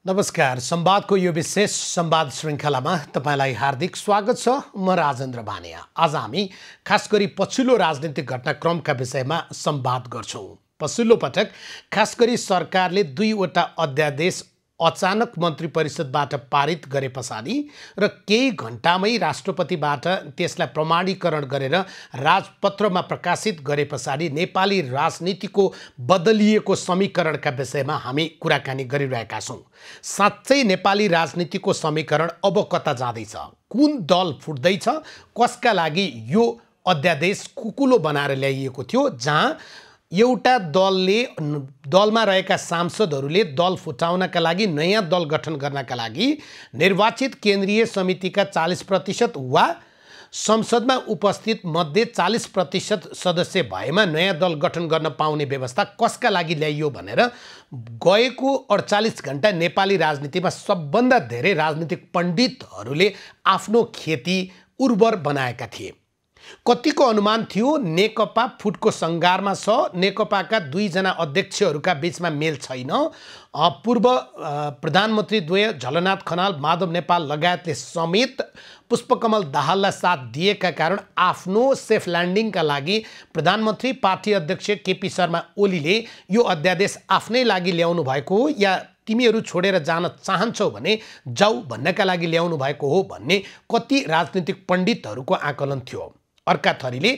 नमस्कार। संवादको यो विशेष संवाद श्रृङ्खलामा तपाईलाई हार्दिक स्वागत छ। म राजेन्द्र भानिया। आज हामी खास गरी पछिल्लो राजनीतिक घटनाक्रमका विषयमा संवाद गर्छौं। पछिल्लो पटक खास गरी सरकारले दुईवटा अध्यादेश अचानक मन्त्री परिषदबाट पारित गरे पछाडि र केही घण्टामै राष्ट्रपतिबाट त्यसलाई प्रमाणीकरण गरेर राजपत्रमा प्रकाशित गरे पछाडि नेपाली राजनीतिको बदलिएको समीकरणका विषयमा हामी कुराकानी गरिरहेका छौं। साँच्चै नेपाली राजनीतिको समीकरण अब कता जाँदैछ? कुन दल फुट्दैछ? कसका लागि यो अध्यादेश कुकुलो बनाएर ल्याइएको थियो, जहाँ एउटा दलमा रहेका सांसदहरूले दल फुटाउनका लागि, नयाँ दल गठन गर्नका लागि निर्वाचित केन्द्रीय समितिका 40% वा संसदमा उपस्थित मध्ये 40% सदस्य भएमा नयाँ दल गठन गर्न पाउने व्यवस्था कसका लागि ल्याइयो भनेर गएको 48 घण्टा नेपाली राजनीतिमा सबभन्दा धेरै राजनीतिक पण्डितहरूले आफ्नो खेती उर्वर बनाएका थिए। कतिको अनुमान थियो नेकपा फुटको सङ्घारमा छ, नेकपाका दुईजना अध्यक्षहरूका बीचमा मेल छैन, पूर्व प्रधानमन्त्री द्वय झलनाथ खनाल, माधव नेपाल लगायतले समेत पुष्पकमल दाहाललाई साथ दिएका कारण आफ्नो सेफ ल्यान्डिङका लागि प्रधानमन्त्री पार्टी अध्यक्ष केपी शर्मा ओलीले यो अध्यादेश आफ्नै लागि ल्याउनु भएको हो, या तिमीहरू छोडेर जान चाहन्छौ भने जाऊ भन्नका लागि ल्याउनु भएको हो भन्ने कति राजनीतिक पण्डितहरूको आकलन थियो। अर्का थरीले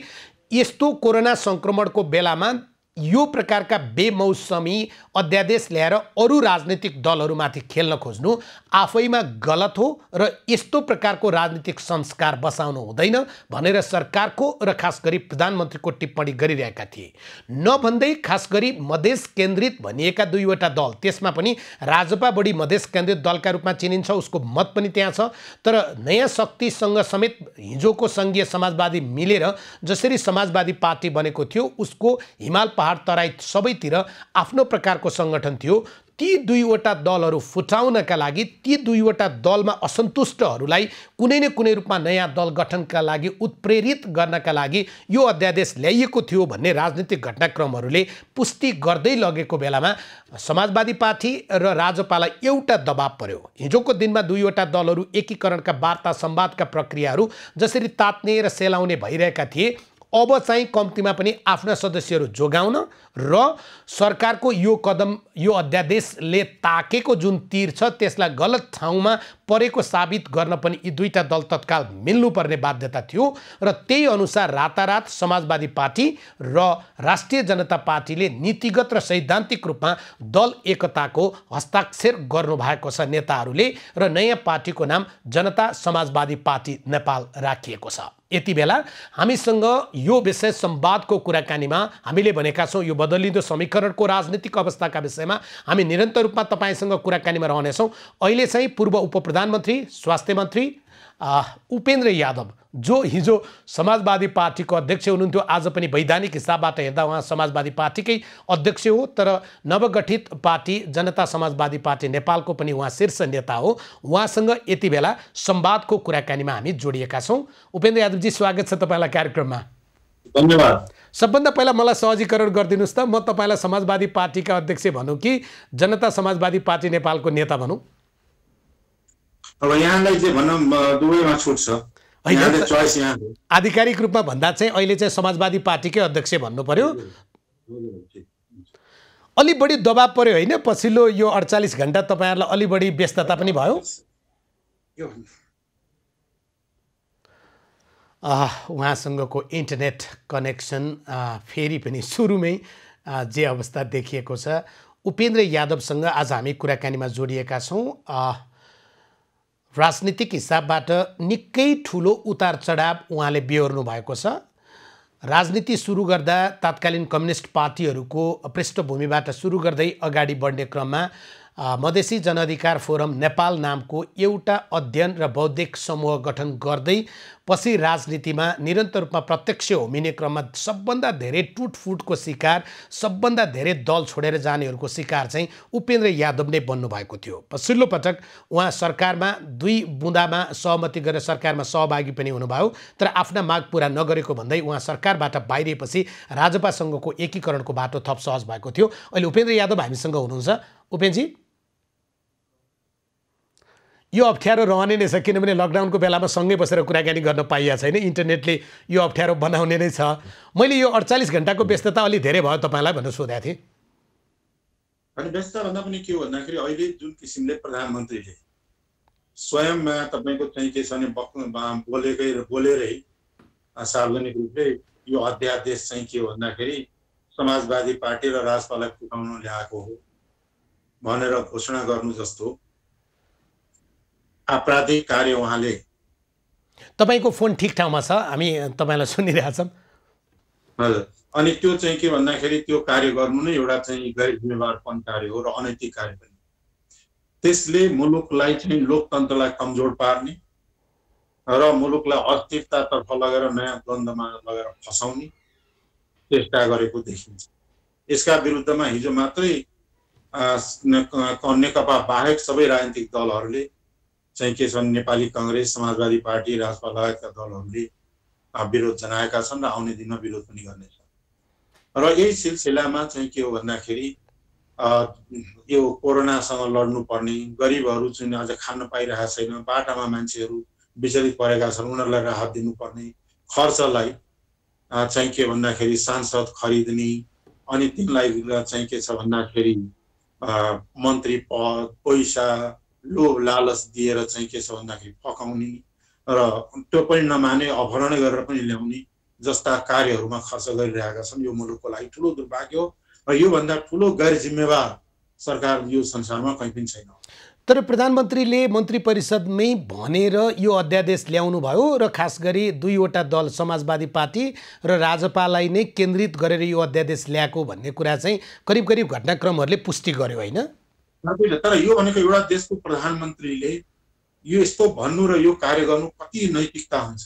यस्तो कोरोना संक्रमणको बेलामा यो प्रकारका बेमौसमी अध्यादेश ल्याएर अरू राजनीतिक दलहरूमाथि खेल्न खोज्नु आफैमा गलत हो र यस्तो प्रकारको राजनीतिक संस्कार बसाउनु हुँदैन भनेर सरकारको र खास गरी प्रधानमन्त्रीको टिप्पणी गरिरहेका थिए। नभन्दै खास गरी मधेस केन्द्रित भनिएका दुईवटा दल, त्यसमा पनि राजपा बढी मधेस केन्द्रित दलका रूपमा चिनिन्छ, उसको मत पनि त्यहाँ छ, तर नयाँ शक्तिसँग समेत हिजोको सङ्घीय समाजवादी मिलेर जसरी समाजवादी पार्टी बनेको थियो, उसको हिमाल पहाड तराई सबैतिर आफ्नो प्रकारको संगठन थियो। ती दुईवटा दलहरू फुटाउनका लागि, ती दुईवटा दलमा असन्तुष्टहरूलाई कुनै न कुनै रूपमा नयाँ दल गठनका लागि उत्प्रेरित गर्नका लागि यो अध्यादेश ल्याइएको थियो भन्ने राजनीतिक घटनाक्रमहरूले पुष्टि गर्दै लगेको बेलामा समाजवादी पार्टी र राजपालाई एउटा दबाब पर्यो। हिजोको दिनमा दुईवटा दलहरू एकीकरणका वार्ता संवादका प्रक्रियाहरू जसरी तात्ने र सेलाउने भइरहेका थिए, अब चाहिँ कम्तीमा पनि आफ्ना सदस्यहरू जोगाउन र सरकारको यो कदम, यो अध्यादेशले ताकेको जुन तीर छ त्यसलाई गलत ठाउँमा परेको साबित गर्न पनि यी दुईटा दल तत्काल मिल्नुपर्ने बाध्यता थियो र त्यही अनुसार रातारात समाजवादी पार्टी र राष्ट्रिय जनता पार्टीले नीतिगत र सैद्धान्तिक रूपमा दल एकताको हस्ताक्षर गर्नुभएको छ नेताहरूले, र नयाँ पार्टीको नाम जनता समाजवादी पार्टी नेपाल राखिएको छ। यति बेला हामीसँग यो विषय संवादको कुराकानीमा हामीले भनेका छौँ यो बदलिँदो समीकरणको राजनीतिक अवस्थाका विषयमा हामी निरन्तर रूपमा तपाईसँग कुराकानीमा रहनेछौँ। अहिले चाहिँ पूर्व उप प्रधानमन्त्री, स्वास्थ्य मन्त्री उपेन्द्र यादव, जो हिजो समाजवादी पार्टीको अध्यक्ष हुनुहुन्थ्यो, आज पनि वैधानिक हिसाबबाट हेर्दा उहाँ समाजवादी पार्टीकै अध्यक्ष हो, तर नवगठित पार्टी जनता समाजवादी पार्टी नेपालको पनि उहाँ शीर्ष नेता हो। उहाँसँग यति बेला संवादको कुराकानीमा हामी जोडिएका छौँ। उपेन्द्र यादवजी, स्वागत छ तपाईँलाई कार्यक्रममा। धन्यवाद। सबभन्दा पहिला मलाई सहजीकरण गरिदिनुहोस् त, म तपाईँलाई समाजवादी पार्टीका अध्यक्ष भनौँ कि जनता समाजवादी पार्टी नेपालको नेता भनौँ? अब यहाँलाई चाहिँ भनौँ दुवैमा छुट छ, यहाँले चोइस यहाँको। आधिकारिक रूपमा भन्दा चाहिँ अहिले चाहिँ समाजवादी पार्टीकै अध्यक्ष भन्नु पर्यो। अलि बढी दबाब पर्यो होइन? पछिल्लो यो 48 घण्टा तपाईँहरूलाई अलि बढी व्यस्तता पनि भयो? उहाँसँगको इन्टरनेट कनेक्सन फेरि पनि सुरुमै जे अवस्था देखिएको छ। उपेन्द्र यादवसँग आज हामी कुराकानीमा जोडिएका छौँ। राजनीतिक हिसाबबाट निकै ठुलो उतार चढाव उहाँले बेहोर्नु भएको छ। राजनीति सुरु गर्दा तत्कालीन कम्युनिस्ट पार्टीहरूको पृष्ठभूमिबाट सुरु गर्दै अगाडि बढ्ने क्रममा मधेसी जनअधिकार फोरम नेपाल नामको एउटा अध्ययन र बौद्धिक समूह गठन गर्दै पछि राजनीतिमा निरन्तर रूपमा प्रत्यक्ष होमिने क्रममा सबभन्दा धेरै टुटफुटको शिकार, सबभन्दा धेरै दल छोडेर जानेहरूको शिकार चाहिँ उपेन्द्र यादव नै बन्नुभएको थियो। पछिल्लो पटक उहाँ सरकारमा 2 बुँदामा सहमति गरेर सरकारमा सहभागी पनि हुनुभयो, तर आफ्ना माग पुरा नगरेको भन्दै उहाँ सरकारबाट बाहिरिएपछि राजपासँगको एकीकरणको बाटो थप सहज भएको थियो। अहिले उपेन्द्र यादव हामीसँग हुनुहुन्छ। उपेन्द्रजी, यो अप्ठ्यारो रहने नै छ, किनभने लकडाउनको बेलामा सँगै बसेर कुराकानी गर्न पाइएको छैन। इन्टरनेटले यो अप्ठ्यारो बनाउने नै छ। मैले यो 48 घण्टाको व्यस्तता अलि धेरै भयो तपाईँलाई भनेर सोधेको थिएँ। अनि व्यस्तता भन्दा पनि के हो भन्दाखेरि अहिले जुन किसिमले प्रधानमन्त्रीले स्वयंमा तपाईँको चाहिँ के छ भने बोलेरै सार्वजनिक रूपले यो अध्यादेश चाहिँ के हो भन्दाखेरि समाजवादी पार्टी र राजपालाई फुटाउन ल्याएको हो भनेर घोषणा गर्नु जस्तो आपराधिक कार्य उहाँले। तपाईँको फोन ठिक ठाउँमा छ, हामी तपाईँलाई सुनिरहेछौँ। हजुर, अनि त्यो चाहिँ के भन्दाखेरि त्यो कार्य गर्नु नै एउटा चाहिँ गैर जिम्मेवारपन कार्य हो र अनैतिक कार्य पनि। त्यसले मुलुकलाई चाहिँ लोकतन्त्रलाई कमजोर पार्ने र मुलुकलाई अस्थिरतातर्फ लगेर नयाँ द्वन्द्वमा लगेर फसाउने चेष्टा गरेको देखिन्छ। यसका विरुद्धमा हिजो मात्रै नेकपा बाहेक सबै राजनीतिक दलहरूले चाहिँ के छन्, नेपाली कांग्रेस, समाजवादी पार्टी, राजपा लगायतका दलहरूले विरोध जनाएका छन् र आउने दिनमा विरोध पनि गर्नेछन्। र यही सिलसिलामा चाहिँ के हो भन्दाखेरि यो कोरोनासँग लड्नुपर्ने, गरिबहरू चाहिँ अझ खान पाइरहेका छैन, बाटामा मान्छेहरू विचलित परेका छन्, उनीहरूलाई राहत दिनुपर्ने, खर्चलाई चाहिँ के भन्दाखेरि सांसद खरिदने, अनि तिनलाई चाहिँ के छ भन्दाखेरि मन्त्री पद, पैसा, लोभ लालच दिएर चाहिँ के छ भन्दाखेरि फकाउने र त्यो पनि नमाने अपहरण गरेर पनि ल्याउने जस्ता कार्यहरूमा खर्च गरिरहेका छन्। यो मुलुकको लागि ठुलो दुर्भाग्य हो र योभन्दा ठुलो गैर जिम्मेवार सरकार यो संसारमा कहीँ पनि छैन। तर प्रधानमन्त्रीले मन्त्री परिषदमै भनेर यो अध्यादेश ल्याउनु भयो र खास गरी दुईवटा दल समाजवादी पार्टी र राजपालाई नै केन्द्रित गरेर यो अध्यादेश ल्याएको भन्ने कुरा चाहिँ करिब करिब घटनाक्रमहरूले पुष्टि गर्यो होइन? तर यो भनेको एउटा देशको प्रधानमन्त्रीले यो यस्तो भन्नु र यो कार्य गर्नु कति नैतिकता हुन्छ।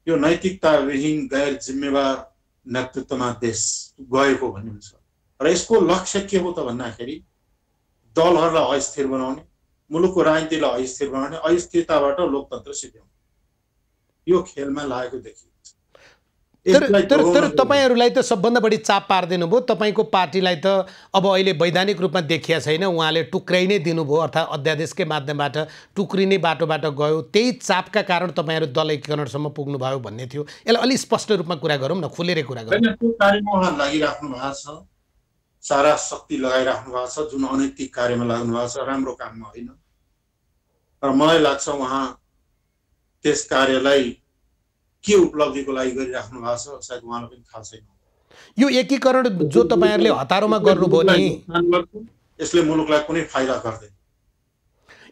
यो नैतिकताविहीन गैर जिम्मेवार नेतृत्वमा देश गएको भन्ने हुन्छ। र यसको लक्ष्य के हो त भन्दाखेरि दलहरूलाई अस्थिर बनाउने, मुलुकको राजनीतिलाई अस्थिर बनाउने, अस्थिरताबाट लोकतन्त्र सिध्याउने, यो खेलमा लागेको देखिन्छ। तर तपाईहरुलाई त सबभन्दा बढी चाप पार्दिनु भयो। तपाईको पार्टीलाई त अब अहिले वैधानिक रूपमा देखिया छैन, उहाँले टुक्राइ नै दिनुभयो, अर्थात् अध्यादेशकै माध्यमबाट टुक्रिने बाटोबाट गयो। त्यही चापका कारण तपाईहरु दल एकीकरणसम्म पुग्नु भयो भन्ने थियो। यसलाई अलि स्पष्ट रूपमा कुरा गरौँ न, खुलेरै कुरा गरौँ। त्यो कार्यमा उहाँ लागिराख्नु भएको छ, सारा शक्ति लगाइराख्नु भएको छ, जुन अनैतिक कार्यमा लाग्नु भएको छ, राम्रो काममा होइन। र मलाई लाग्छ उहाँ त्यस कार्यलाई के उपलब्धिको लागि गरिराख्नु भएको छ सायद उहाँलाई पनि थाहा छैन। यो एकीकरण जो तपाईहरुले हतारोमा गर्नुभयो नि, यसले मुलुकलाई कुनै फाइदा गर्दैन।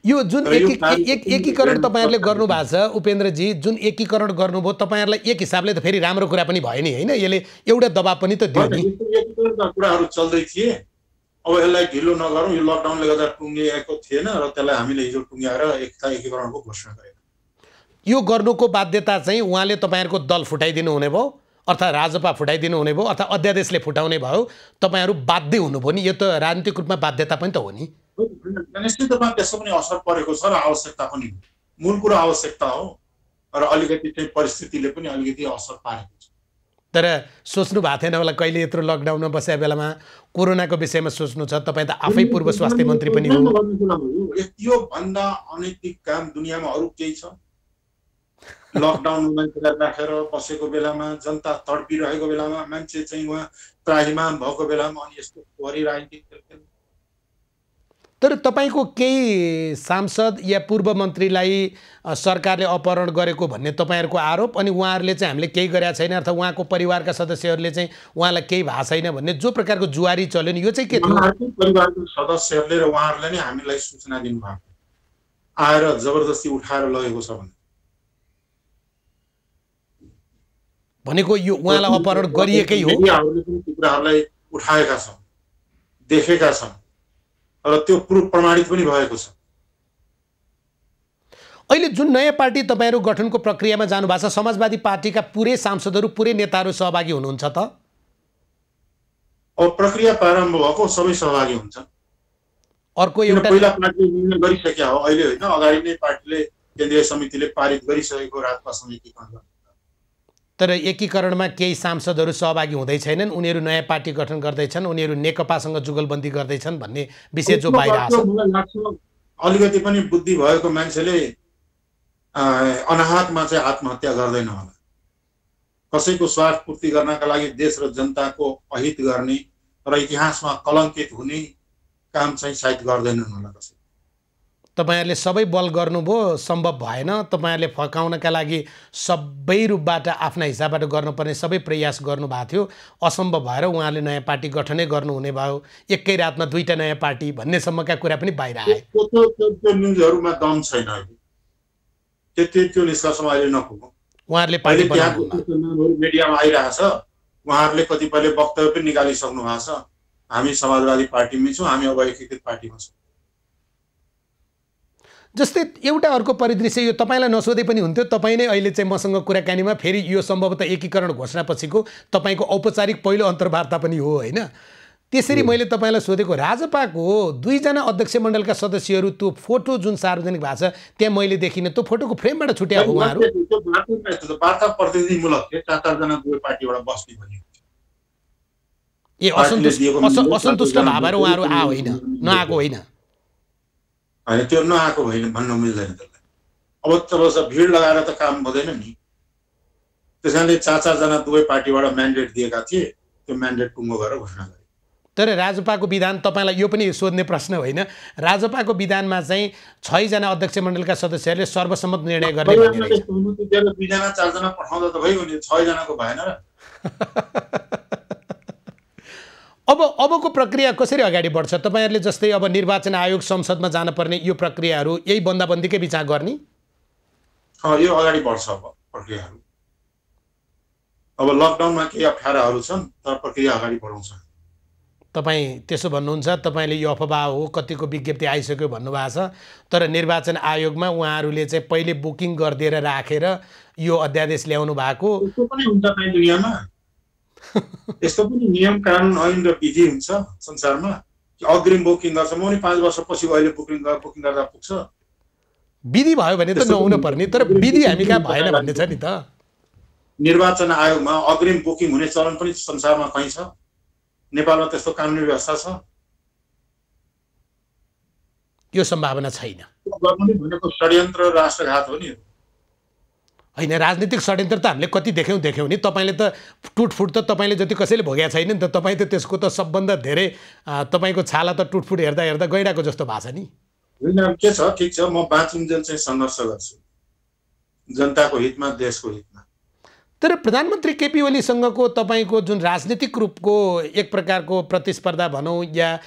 यो जुन एकीकरण तपाईहरुले गर्नु भएको छ उपेन्द्रजी, जुन एकीकरण गर्नुभयो तपाईहरुलाई एक हिसाबले त फेरि राम्रो कुरा पनि भयो नि हैन? यसले एउटा दबाब पनि त दियो नि। एकीकरणका कुराहरू चल्दै थिए, अब यसलाई ढिलो नगरौँ, यो लकडाउनले गर्दा टुङ्गिएको थिएन र त्यसलाई हामीले हिजो टुङ्ग्याएर एकीकरणको घोषणा गरेको। यो गर्नुको बाध्यता चाहिँ उहाँले तपाईहरुको दल फुटाइदिनु हुने भयो, अर्थात् राजपा फुटाइदिनु हुने भयो, अर्थात् अध्यादेशले फुटाउने भयो, तपाईहरु बाध्य हुनुभयो नि। यो त राजनीतिक रूपमा बाध्यता पनि त हो नि। निश्चित रूपमा त्यसको पनि असर परेको छ र आवश्यकता पनि हो, मूल कुरा आवश्यकता हो र अलिकति चाहिँ परिस्थितिले पनि अलिकति असर पारेको छ। तर सोच्नु भएको थिएन होला कहिले यत्रो लकडाउनमा बसेको बेलामा कोरोनाको विषयमा सोच्नु छ? तपाईँ त आफै पूर्व स्वास्थ्य मन्त्री पनि हो। यो भन्दा अनैतिक काम दुनियाँमा अरु केही छ? लकडाउनमा मान्छेलाई राखेर बसेको बेलामा, जनता तडपिरहेको बेलामा, मान्छे चाहिँ उहाँ त्राहिमाम भएको बेलामा अनि यस्तो गरी राजनीति। तर तपाईको केही सांसद या पूर्व मन्त्रीलाई सरकारले अपहरण गरेको भन्ने तपाईहरुको आरोप, अनि उहाँहरूले चाहिँ हामीले केही गरेका छैन, अर्थात् उहाँको परिवारका सदस्यहरूले चाहिँ उहाँलाई केही भएको छैन भन्ने जो प्रकारको जुवारी चल्यो नि, यो चाहिँ के थियो? परिवारको सदस्यहरूले र उहाँहरूले नै हामीलाई सूचना दिनुभएको, आएर जबरजस्ती उठाएर लगेको छ भनेको यो उहाँलाई अपहरण गरिएकै हो। हामीले पनि ती कुराहरूलाई उठाएका छौँ, देखेका छौँ र त्यो प्रुफ प्रमाणित पनि भएको छ। अहिले जुन नयाँ पार्टी तपाईहरु गठनको प्रक्रियामा जानु भएको छ, समाजवादी पार्टीका पुरै सांसदहरू, पुरै नेताहरू सहभागी हुनुहुन्छ त? अब प्रक्रिया प्रारम्भ भएको सबै सहभागी हुन्छन्। अर्को एउटा पहिला पार्टीले निर्णय गरिसक्या हो, अहिले होइन, अगाडि नै पार्टीले केन्द्रीय समितिले पारित गरिसकेको राजपा समितिकरण। तर एकीकरणमा केही सांसदहरू सहभागी हुँदै छैनन्, उनीहरू नयाँ पार्टी गठन गर्दैछन्, उनीहरू नेकपासँग जुगलबन्दी गर्दैछन् भन्ने विषय जो बाहिर आछ। अलिकति पनि बुद्धि भएको मान्छेले अनाहकमा चाहिँ आत्महत्या गर्दैन होला। कसैको स्वार्थ पूर्ति गर्नका लागि देश र जनताको अहित गर्ने र इतिहासमा कलङ्कित हुने काम चाहिँ सायद गर्दैनन् होला कसै। तपाईहरुले सबै बल गर्नुभयो, सम्भव भएन। तपाईहरुले फकाउनका लागि सबै रूपबाट आफ्ना हिसाबबाट गर्नुपर्ने सबै प्रयास गर्नुभएको थियो, असम्भव भएर उहाँले नयाँ पार्टी गठनै गर्नुहुने भयो। एकै रातमा दुईटा नयाँ पार्टी भन्नेसम्मका कुरा पनि बाहिर आए। त्यो न्युजहरुमा दम छैन अहिले। त्यो निष्कर्षमा अहिले नपुगौँ। उहाँहरूले पार्टी बनाउनु मिडियामा आइरहेछ, उहाँहरूले कतिपयले वक्तव्य पनि निकालिसक्नु भएको छ, हामी समाजवादी पार्टीमै छौँ, हामी अब एकीकृत पार्टीमा छौँ। जस्तै एउटा अर्को परिदृश्य, यो तपाईँलाई नसोधे पनि हुन्थ्यो, तपाईँ नै अहिले चाहिँ मसँग कुराकानीमा फेरि यो सम्भवतः एकीकरण घोषणापछिको तपाईँको औपचारिक पहिलो अन्तर्वार्ता पनि हो होइन। त्यसरी मैले तपाईँलाई सोधेको, राजपाको दुईजना अध्यक्ष मण्डलका सदस्यहरू त्यो फोटो जुन सार्वजनिक भएको छ त्यहाँ मैले देखिनँ, त्यो फोटोको फ्रेमबाट छुट्या हो उहाँहरू? वार्ता प्रतिनिधिमूलक थिए, 4-4 दुवै पार्टीबाट बस्ने भने ए असन्तुष्ट भएर उहाँहरू होइन, नआएको होइन होइन, त्यो नआएको होइन भन्न मिल्दैन त्यसलाई। अब तब भिड लगाएर त काम हुँदैन नि। त्यसैले 4-4 दुवै पार्टीबाट म्यान्डेट दिएका थिए, त्यो म्यान्डेट टुङ्गो गरेर घोषणा गरे। तर राजपाको विधान, तपाईँलाई यो पनि सोध्ने प्रश्न होइन, राजपाको विधानमा चाहिँ 6जना अध्यक्ष मण्डलका सदस्यहरूले सर्वसम्मत निर्णय गर्ने भन्ने रहेछ। 2-4जना पठाउँदा त भइगयो नि, 6जनाको भएन र। अबको प्रक्रिया कसरी अगाडि बढ्छ? तपाईहरुले जस्तै अब निर्वाचन आयोग संसदमा जानुपर्ने यो प्रक्रियाहरू यही बन्दाबन्दीकै बिचमा गर्ने? यो अगाडि बढ्छ अब प्रक्रियाहरू। अब लकडाउनमा केही अप्ठ्याराहरू छन्, तर प्रक्रिया अगाडि बढाउँछ। तपाईँ त्यसो भन्नुहुन्छ, तपाईँले यो अफवाह हो, कतिको विज्ञप्ति आइसक्यो भन्नुभएको छ, तर निर्वाचन आयोगमा उहाँहरूले चाहिँ पहिले बुकिङ गरिदिएर राखेर यो अध्यादेश ल्याउनु भएको? यस्तो पनि हुन्छ काहीँ दुनियाँमा, यस्तो पनि नियम कानुन ऐन र विधि हुन्छ संसारमा। अग्रिम बुकिङ गर्छ, म पनि 5 वर्षपछि अहिले बुकिङ गर्दा पुग्छ। विधि भयो भने त नहुनु पर्ने, तर विधि हामी कहाँ भएन भन्ने छ नि त। निर्वाचन आयोगमा अग्रिम बुकिङ हुने चलन पनि संसारमा कहीँ छ? नेपालमा त्यस्तो कानुनी व्यवस्था छ? यो सम्भावना छैन। भनेको षड्यन्त्र राष्ट्रघात हो नि। होइन, राजनीतिक षड्यन्त्र त हामीले कति देख्यौँ नि। तपाईँले त टुटफुट त तपाईँले जति कसैले भोगेको छैन नि त। तपाईँ त त्यसको त सबभन्दा धेरै तपाईँको छाला त टुटफुट हेर्दा हेर्दा गइरहेको जस्तो भएको छ नि। के छ, ठिक छ, म बाँचुन्जेल चाहिँ सङ्घर्ष गर्छु जनताको हितमा, देशको हितमा। तर प्रधानमन्त्री केपी ओलीसँगको तपाईँको जुन राजनीतिक रूपको एक प्रकारको प्रतिस्पर्धा भनौँ या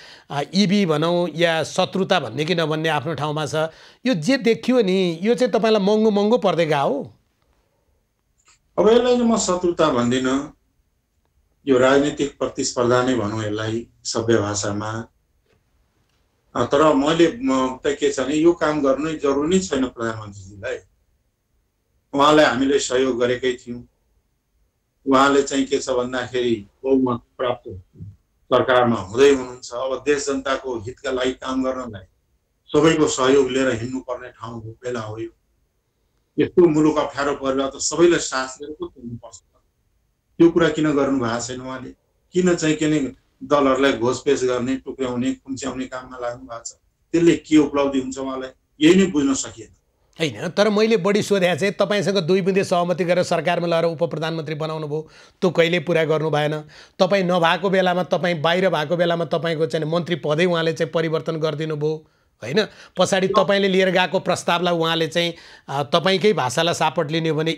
इबी भनौँ या शत्रुता भन्ने कि नभन्ने आफ्नो ठाउँमा छ, यो जे देखियो नि यो चाहिँ तपाईँलाई महँगो पर्दै गयो हो? अब यसलाई म शत्रुता भन्दिनँ, यो राजनीतिक प्रतिस्पर्धा नै भनौँ यसलाई सभ्य भाषामा। तर मैले त के छ भने यो काम गर्नु जरुरी नै छैन प्रधानमन्त्रीजीलाई। उहाँलाई हामीले सहयोग गरेकै थियौँ। उहाँले चाहिँ के छ भन्दाखेरि बहुमत प्राप्त सरकारमा हुँदै हुनुहुन्छ। अब देश जनताको हितका लागि काम गर्नलाई सबैको सहयोग लिएर हिँड्नुपर्ने ठाउँ हो, बेला हो। यस्तो मुलुक अप्ठ्यारो परेर त सबैले साथ लिएर पो हिँड्नुपर्छ। त्यो कुरा किन गर्नु भएको छैन उहाँले? किन चाहिँ दलहरूलाई घोषपेश गर्ने, टुक्राउने, खुम्च्याउने काममा लाग्नु भएको छ? त्यसले के उपलब्धि हुन्छ उहाँलाई? यही नै बुझ्न सकिएन। होइन, तर मैले बढी सोधेको चाहिँ तपाईँसँग 2 बुँदे सहमति गरेर सरकारमा लगाएर उप प्रधानमन्त्री बनाउनु भयो, त्यो कहिले पुरा गर्नु भएन। तपाईँ नभएको बेलामा, तपाईँ बाहिर भएको बेलामा तपाईँको चाहिँ मन्त्री पदै उहाँले चाहिँ परिवर्तन गरिदिनु भयो होइन। पछाडि तपाईँले लिएर गएको प्रस्तावलाई उहाँले चाहिँ तपाईँकै भाषालाई सापट लिने हो भने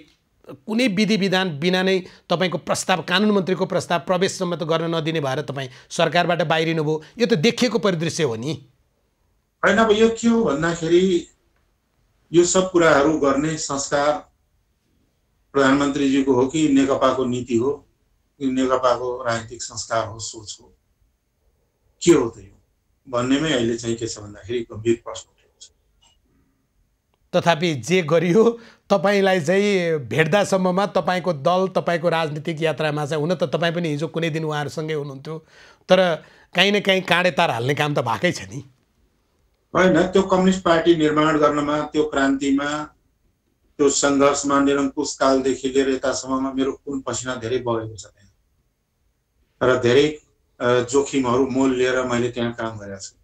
कुनै विधि विधान बिना नै तपाईँको प्रस्ताव, कानुन मन्त्रीको प्रस्ताव प्रवेशसम्म त गर्न नदिने भएर तपाईँ सरकारबाट बाहिरिनु भयो। यो त देखिएको परिदृश्य हो नि। होइन, अब यो के हो भन्दाखेरि यो सब कुराहरू गर्ने संस्कार प्रधानमन्त्रीजीको हो कि नेकपाको नीति हो, नेकपाको राजनीतिक संस्कार हो, सोच हो, के हो त यो भन्नेमै अहिले चाहिँ के छ भन्दाखेरि गम्भीर प्रश्न उठेको छ। तथापि जे गरियो तपाईँलाई चाहिँ भेट्दासम्ममा तपाईँको दल, तपाईँको राजनीतिक यात्रामा चाहिँ, हुन त तपाईँ पनि हिजो कुनै दिन उहाँहरूसँगै हुनुहुन्थ्यो, तर काहीँ न काहीँ काँडे तार हाल्ने काम त भएकै छ नि। होइन, त्यो कम्युनिस्ट पार्टी निर्माण गर्नमा, त्यो क्रान्तिमा, त्यो सङ्घर्षमा निरङ्कुश कालदेखि लिएर यतासम्ममा मेरो खुन पसिना धेरै बगेको छ त्यहाँ, र धेरै जोखिमहरू मोल लिएर मैले त्यहाँ काम गरेको छु।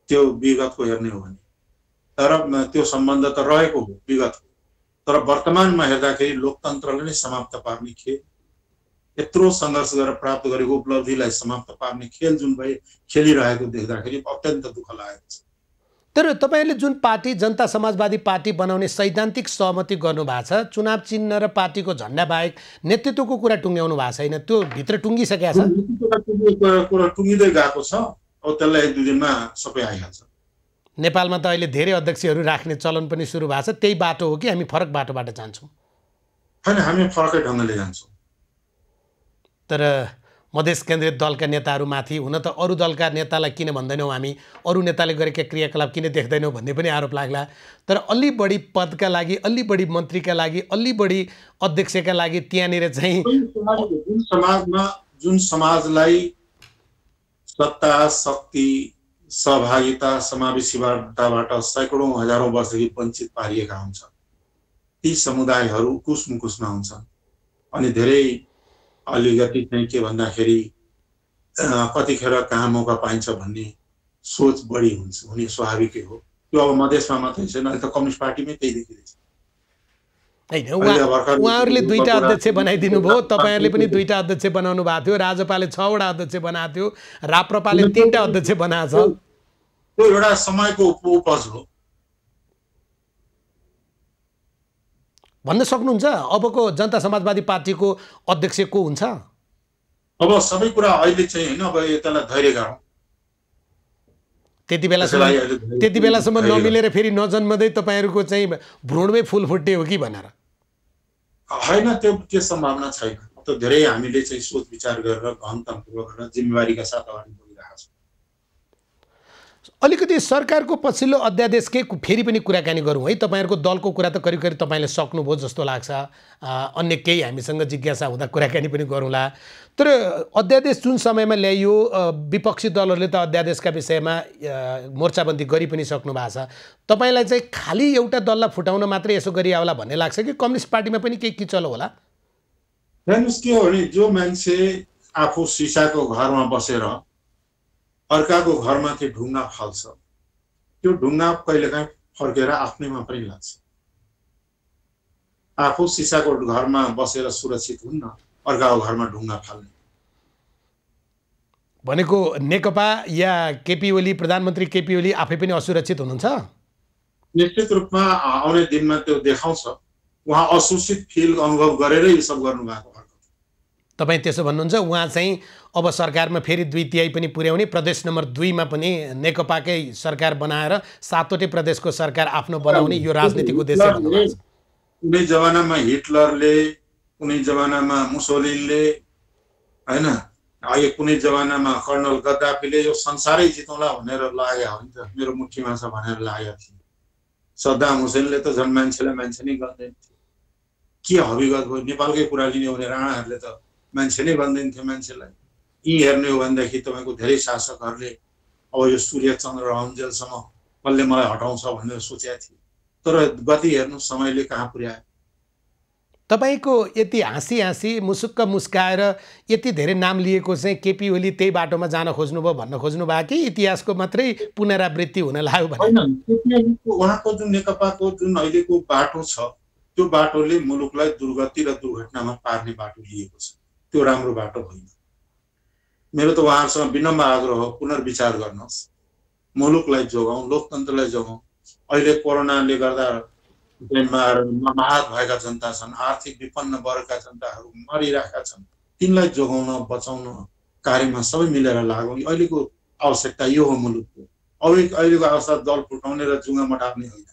त्यो विगतको हेर्ने हो भने, तर त्यो सम्बन्ध त रहेको हो विगतको, तर वर्तमानमा हेर्दाखेरि लोकतन्त्रले नै समाप्त पार्ने खेल, यत्रो सङ्घर्ष गरेर प्राप्त गरेको उपलब्धिलाई समाप्त पार्ने खेल जुन भए खेलिरहेको देख्दाखेरि अत्यन्त दुःख लागेको छ। तर तपाईँले जुन पार्टी जनता समाजवादी पार्टी बनाउने सैद्धान्तिक सहमति गर्नुभएको छ, चुनाव चिन्ह र पार्टीको झन्डा बाहेक नेतृत्वको कुरा टुङ्ग्याउनु भएको छैन, त्यो भित्र टुङ्गिसकेको छ, कुरा टुङ्गिँदै गएको छ। अब त्यसलाई 1-2 दिनमा सबै आइहाल्छ। नेपालमा त अहिले धेरै अध्यक्षहरू राख्ने चलन पनि सुरु भएको छ, त्यही बाटो हो कि हामी फरक बाटोबाट जान्छौँ? होइन, हामी फरकै ढङ्गले जान्छौँ। तर मधेस केन्द्रित दलका नेताहरूमाथि, हुन त अरू दलका नेतालाई किन भन्दैनौँ हामी, अरू नेताले गरेका क्रियाकलाप किन देख्दैनौँ भन्ने पनि आरोप लाग्ला। तर अलि बढी पदका लागि, अलि बढी मन्त्रीका लागि, अलि बढी अध्यक्षका लागि त्यहाँनिर चाहिँ जुन समाजलाई सत्ता, शक्ति, सहभागिता, समावेशीताबाट सैकडौँ हजारौँ वर्षदेखि वञ्चित पारिएका हुन्छन्, ती समुदायहरू कुसमुकुसमा हुन्छन्। अनि धेरै अलिकति चाहिँ के भन्दाखेरि कतिखेर कहाँ मौका पाइन्छ भन्ने सोच बढी हुने स्वाभाविकै हो। त्यो अब मधेसमा मात्रै छैन, अहिले त कम्युनिस्ट पार्टीमै त्यही देखिँदैछ। होइन, उहाँहरूले 2टा अध्यक्ष बनाइदिनु भयो, तपाईँहरूले पनि 2टा अध्यक्ष बनाउनु भएको थियो, राजपाले 6वटा अध्यक्ष बनाएको थियो, राप्रपाले 3टा अध्यक्ष बनाएको छ। त्यो एउटा समयको उपज हो भन्न सक्नुहुन्छ? अबको जनता समाजवादी पार्टीको अध्यक्ष को हुन्छ? अब सबै कुरा अहिले चाहिँ होइन, अब यसलाई धैर्य गरौँ। त्यति बेलासम्म नमिलेर फेरि नजन्मदै तपाईँहरूको चाहिँ भ्रूणमै फुल फुट्टे हो कि भनेर? होइन, त्यो सम्भावना छैन। त धेरै हामीले चाहिँ सोच विचार गरेर गहनतापूर्वक गरेर जिम्मेवारीका साथ अगाडि बढिरहेका छौँ। अलिकति सरकारको पछिल्लो अध्यादेशकै फेरि पनि कुराकानी गरौँ है। तपाईँहरूको दलको कुरा त करिब करिब तपाईँले सक्नुभयो जस्तो लाग्छ, अन्य केही हामीसँग जिज्ञासा हुँदा कुराकानी पनि गरौँला। तर अध्यादेश जुन समयमा ल्याइयो, विपक्षी दलहरूले त अध्यादेशका विषयमा मोर्चाबन्दी गरि पनि सक्नु भएको छ। तपाईँलाई चाहिँ खालि एउटा दललाई फुटाउन मात्रै यसो गरिआउला भन्ने लाग्छ कि कम्युनिस्ट पार्टीमा पनि केही किचलो होला? हेर्नुहोस्, के हो भने जो मान्छे आफू सिसाको घरमा बसेर अर्काको घरमाथि ढुङ्गा फाल्छ, त्यो ढुङ्गा कहिलेकाहीँ फर्केर आफ्नैमा पनि लाग्छ। आफू सिसाको घरमा बसेर सुरक्षित हुन्न, अर्काको घरमा ढुङ्गा फाल्ने भनेको नेकपा या केपी ओली, प्रधानमन्त्री केपी ओली आफै पनि असुरक्षित हुनुहुन्छ? निश्चित रूपमा आउने दिनमा त्यो देखाउँछ। उहाँ असुरक्षित फिल अनुभव गरेरै यो सब गर्नुभएको। तपाईँ त्यसो भन्नुहुन्छ? उहाँ चाहिँ अब सरकारमा फेरि 2/3 पनि पुर्याउने, प्रदेश नम्बर 2 मा पनि नेकपाकै सरकार बनाएर 7वटै प्रदेशको सरकार आफ्नो बनाउने यो राजनीतिक उद्देश्य भन्नुभएको छ। कुनै जमानामा हिटलरले, कुनै जमानामा मुसोलिनले, होइन, अहिले कुनै जमानामा कर्नल गद्दाफीले यो संसारै जितौँला भनेर लाग्यो हो नि त, मेरो मुठीमा छ भनेर लागेको थियो। सद्दाम हुसेनले त झन् मान्छेलाई मान्छे नै गर्दैन थियो। के हविगत भयो? नेपालकै कुरा लिने हो भने राणाहरूले त मान्छे नै गर्दैन थियो मान्छेलाई। यी हेर्ने हो भनेदेखि तपाईँको धेरै शासकहरूले अब यो सूर्य चन्द्र रहन्जेलसम्म कसले मलाई हटाउँछ भनेर सोचेका थिए, तर गति हेर्नु समयले कहाँ पुर्यायो। तपाईँको यति हाँसी हाँसी मुसुक्क मुस्काएर यति धेरै नाम लिएको चाहिँ केपी ओली त्यही बाटोमा जान खोज्नुभयो भन्न खोज्नु भयो कि इतिहासको मात्रै पुनरावृत्ति हुन लाग्यो भने? उहाँको जुन नेकपाको जुन अहिलेको बाटो छ, त्यो बाटोले मुलुकलाई दुर्गति र दुर्घटनामा पार्ने बाटो लिएको छ, त्यो राम्रो बाटो होइन। मेरो त उहाँहरूसँग विनम्र आग्रह हो, पुनर्विचार गर्नुहोस्, मुलुकलाई जोगाउँ, लोकतन्त्रलाई जोगाउँ। अहिले कोरोनाले गर्दा महात भएका जनता छन्, आर्थिक विपन्न वर्गका जनताहरू मरिरहेका छन्, तिनलाई जोगाउन बचाउन कार्यमा सबै मिलेर लागौँ। अहिलेको आवश्यकता यो हो मुलुकको। अहिलेको अवस्था दल फुटाउने र जुङ्गा मटाउने होइन।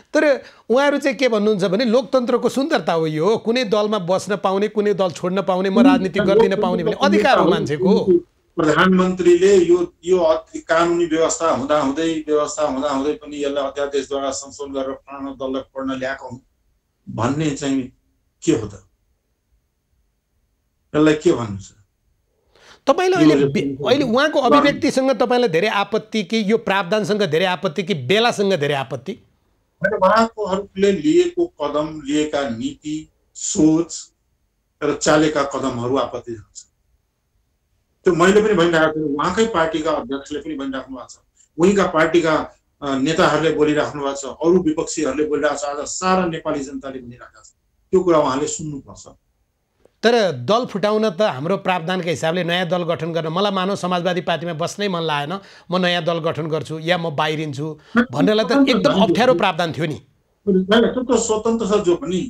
तर उहाँहरू चाहिँ के भन्नुहुन्छ भने लोकतन्त्रको सुन्दरता हो यो, कुनै दलमा बस्न पाउने, कुनै दल छोड्न पाउने, म राजनीति गर्दिन पाउने भने अधिकार हो मान्छेको। प्रधानमन्त्रीले यो कानुनी व्यवस्था हुँदाहुँदै पनि यसलाई अध्यादेशद्वारा संशोधन गरेर फलाना दललाई पढ्न ल्याएको भन्ने चाहिँ के हो त? यसलाई के भन्नु छ तपाईँलाई? अहिले उहाँको अभिव्यक्तिसँग तपाईँलाई धेरै आपत्ति कि यो प्रावधानसँग धेरै आपत्ति कि बेलासँग धेरै आपत्ति? उहाँहरूले लिएको कदम, लिएका नीति, सोच र चालेका कदमहरू आपत्तिजनक छ। त्यो मैले पनि भनिरहेको छु, उहाँकै पार्टीका अध्यक्षले पनि भनिराख्नु भएको छ, उहीका पार्टीका नेताहरूले बोलिराख्नु भएको छ, अरू विपक्षीहरूले बोलिरहेको छ, आज सारा नेपाली जनताले भनिरहेको छ। त्यो कुरा उहाँले सुन्नुपर्छ। तर दल फुटाउन त हाम्रो प्रावधानका हिसाबले नयाँ दल गठन गर्न, मलाई मानव समाजवादी पार्टीमा बस्नै मन लागेन, म नयाँ दल गठन गर्छु या म बाहिरिन्छु भन्नेलाई त एकदम अप्ठ्यारो प्रावधान थियो नि। त्यो त स्वतन्त्र छ जो पनि,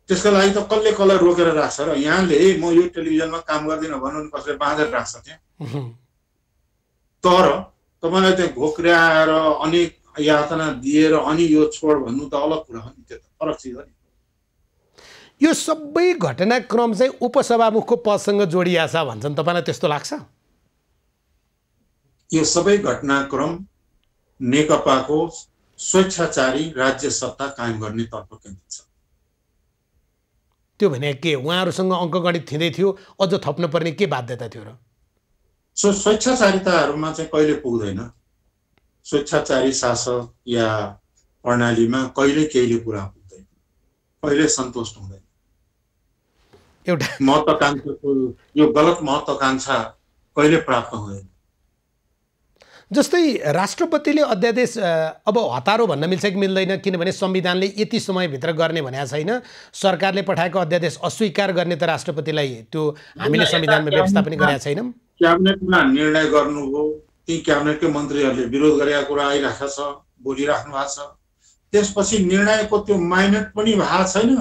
त्यसका लागि त कसलाई रोकेर राख्छ र? यहाँले म यो टेलिभिजनमा काम गर्दिनँ भन्नु नि कसले बाँधेर राख्छ त्यहाँ? तर तपाईँलाई त्यहाँ घोक्र्याएर अनेक यातना दिएर अनि यो छोड भन्नु त अलग कुरा हो नि, त्यो त फरक चिज हो नि। यो सबै घटनाक्रम चाहिँ उपसभामुखको पदसँग जोडिया छ भन्छन्, तपाईँलाई त्यस्तो लाग्छ? यो सबै घटनाक्रम नेकपाको स्वेच्छाचारी राज्य सत्ता कायम गर्ने तर्फ केन्द्रित छ। त्यो भने के उहाँहरूसँग अङ्कगणित थिँदै थियो, अझ थप्नुपर्ने के बाध्यता थियो र? स्वेच्छाचारिताहरूमा चाहिँ कहिले पुग्दैन। स्वेच्छाचारी शासक या प्रणालीमा कहिले केहीले पुरा पुग्दैन, कहिले सन्तुष्ट हुँदैन। एउटा महत्त्वाकांक्षाको यो गलत महत्त्वाकांक्षा कहिले प्राप्त हुँदैन। जस्तै राष्ट्रपतिले अध्यादेश अब हतारो भन्न मिल्छ कि मिल्दैन, किनभने संविधानले यति समयभित्र गर्ने भनेको छैन। सरकारले पठाएको अध्यादेश अस्वीकार गर्ने त राष्ट्रपतिलाई त्यो हामीले संविधानमा व्यवस्था पनि गरेका छैनौँ। क्याबिनेटमा निर्णय गर्नुभयो, ती क्याबिनेटकै मन्त्रीहरूले विरोध गरेका कुरा आइरहेको छ, बोलिराख्नु भएको छ। त्यसपछि निर्णयको त्यो माइनट पनि भएको छैन,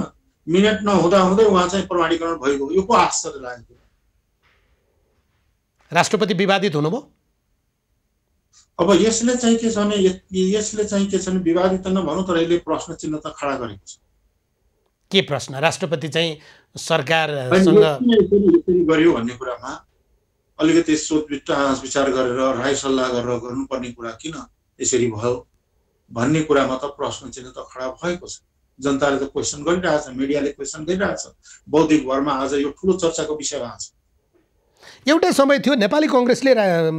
मिनट नहुँदा हुँदै उहाँ चाहिँ प्रमाणीकरण भइगयो। यो को आश्चर्य लाग्यो? राष्ट्रपति विवादित हुनुभयो। अब यसले चाहिँ के छ भने विवादित त नभनौँ, तर यसले प्रश्न चिन्ह त खडा गरेको छ। के प्रश्न? राष्ट्रपति चाहिँ सरकारसँग गर्यो भन्ने कुरामा अलिकति सोच विचार गरेर राय सल्लाह गरेर गर्नुपर्ने कुरा किन यसरी भयो भन्ने कुरामा त प्रश्न चिन्ह त खडा भएको छ। जनताले त क्वेसन गरिरहेछ, मिडियाले क्वेसन गरिरहेछ, बौद्धिक भरमा आज यो ठुलो चर्चाको विषय भएको छ। एउटै समय थियो नेपाली कङ्ग्रेसले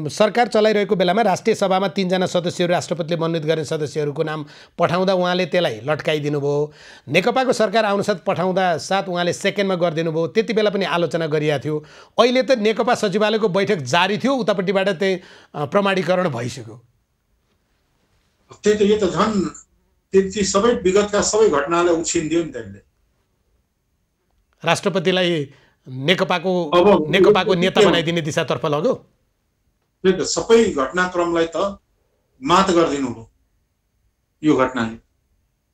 सरकार चलाइरहेको बेलामा राष्ट्रिय सभामा 3 जना सदस्यहरू राष्ट्रपतिले मनोनित गर्ने सदस्यहरूको नाम पठाउँदा उहाँले त्यसलाई लट्काइदिनु भयो। नेकपाको सरकार आउनसाथ पठाउँदा साथ उहाँले सेकेन्डमा गरिदिनु भयो। त्यति बेला पनि आलोचना गरिएको थियो। अहिले त नेकपा सचिवालयको बैठक जारी थियो, उतापट्टिबाट त्यही प्रमाणीकरण भइसक्यो। त्यही त, यो त झन् त्यति सबै विगतका सबै घटनालाई उछिन्दियो नि त्यसले। राष्ट्रपतिलाई नेकपाको नेता बनाइदिने दिशातर्फ लग्यो। त्यही त, सबै घटनाक्रमलाई त मात गरिदिनु हो यो घटनाले।